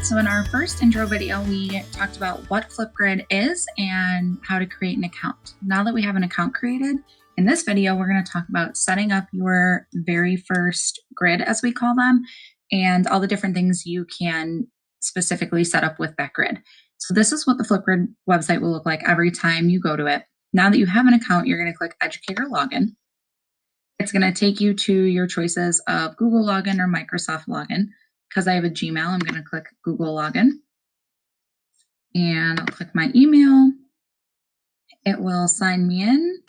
So in our first intro video, we talked about what FlipGrid is and how to create an account. Now that we have an account created, in this video, we're going to talk about setting up your very first grid, as we call them, and all the different things you can specifically set up with that grid. So this is what the FlipGrid website will look like every time you go to it. Now that you have an account, you're going to click Educator Login. It's going to take you to your choices of Google Login or Microsoft Login. Because I have a Gmail, I'm going to click Google Login. And I'll click my email. It will sign me in.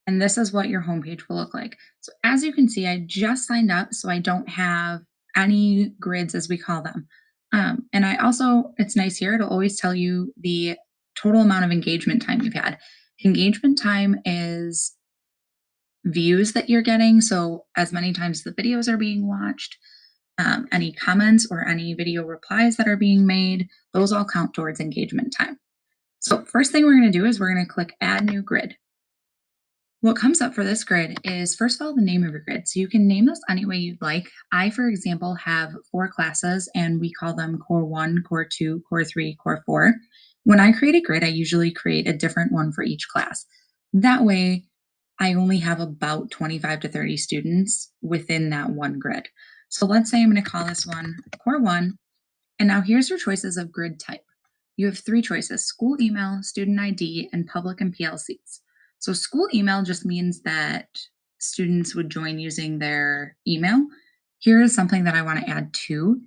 And this is what your homepage will look like. So as you can see, I just signed up, so I don't have any grids, as we call them. And I also, it's nice here, it'll always tell you the total amount of engagement time you've had. Engagement time is views that you're getting, so as many times the videos are being watched, any comments or any video replies that are being made, those all count towards engagement time. So first thing we're going to do is we're going to click Add New Grid. What comes up for this grid is, first of all, the name of your grid. So you can name this any way you'd like. I, for example, have 4 classes, and we call them Core 1, Core 2, Core 3, Core 4. When I create a grid, I usually create a different one for each class. That way, I only have about 25 to 30 students within that one grid. So let's say I'm going to call this one Core 1. And now here's your choices of grid type. You have 3 choices: school email, student ID, and public and PLCs. So school email just means that students would join using their email. Here is something that I want to add too.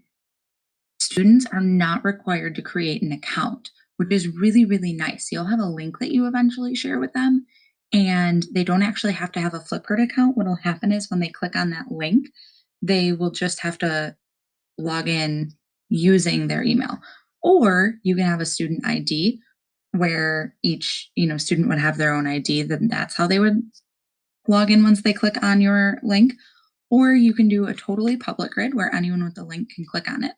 Students are not required to create an account, which is really, really nice. You'll have a link that you eventually share with them, and they don't actually have to have a FlipGrid account. What will happen is when they click on that link, they will just have to log in using their email. Or you can have a student ID where each student would have their own ID, then that's how they would log in once they click on your link. Or you can do a totally public grid where anyone with the link can click on it.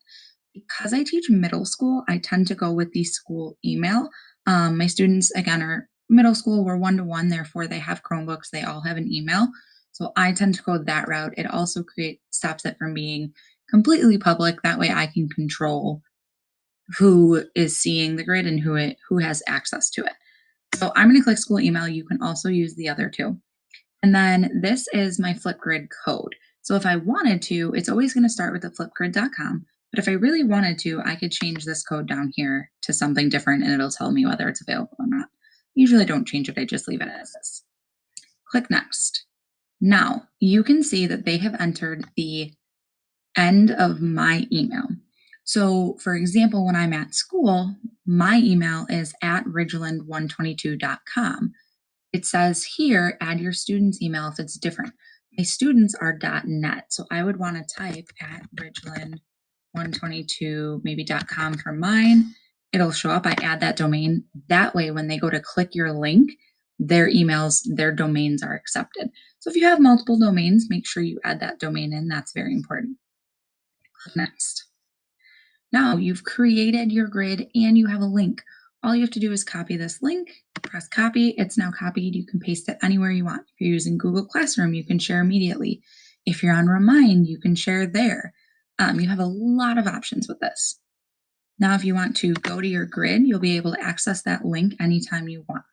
Because I teach middle school, I tend to go with the school email. My students, again, are middle school, we're 1-to-1, therefore they have Chromebooks, they all have an email. So I tend to go that route. It also stops it from being completely public. That way I can control who is seeing the grid and who has access to it. So I'm going to click school email. You can also use the other 2. And then this is my FlipGrid code. So if I wanted to, it's always going to start with the flipgrid.com. But if I really wanted to, I could change this code down here to something different and it'll tell me whether it's available or not. Usually don't change it. I just leave it as is. Click next. Now you can see that they have entered the end of my email. So for example, when I'm at school, my email is at ridgeland122.com. It says here, add your student's email if it's different. My students are .net, so I would want to type at ridgeland122, maybe .com for mine. It'll show up. I add that domain. That way, when they go to click your link, their emails, their domains are accepted. So if you have multiple domains, make sure you add that domain in. That's very important. Click next. Now you've created your grid and you have a link. All you have to do is copy this link, press copy. It's now copied. You can paste it anywhere you want. If you're using Google Classroom, you can share immediately. If you're on Remind, you can share there. You have a lot of options with this. Now, if you want to go to your grid, you'll be able to access that link anytime you want.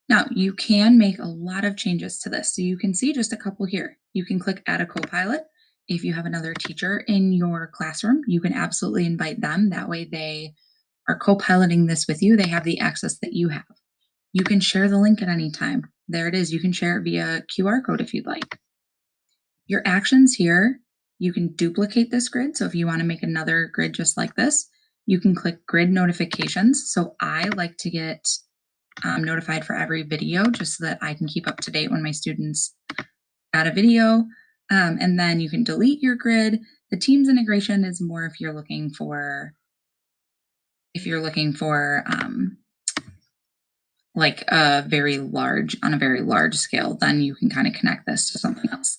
Now, you can make a lot of changes to this. So you can see just a couple here. You can click Add a Co-Pilot. If you have another teacher in your classroom, you can absolutely invite them. That way they are co-piloting this with you. They have the access that you have. You can share the link at any time. There it is. You can share it via QR code if you'd like. Your actions here, you can duplicate this grid. So if you want to make another grid just like this, you can click Grid Notifications. So I like to get notified for every video just so that I can keep up to date when my students add a video. And then you can delete your grid. The Teams integration is more if you're looking for like on a very large scale, then you can kind of connect this to something else.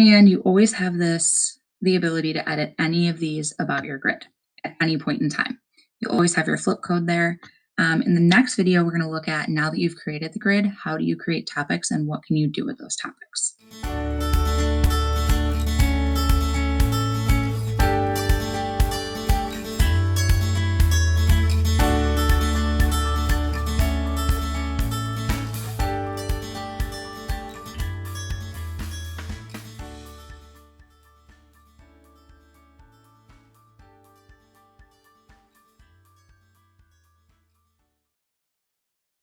And you always have the ability to edit any of these about your grid at any point in time. You always have your flip code there. In the next video, we're going to look at, now that you've created the grid, how do you create topics and what can you do with those topics?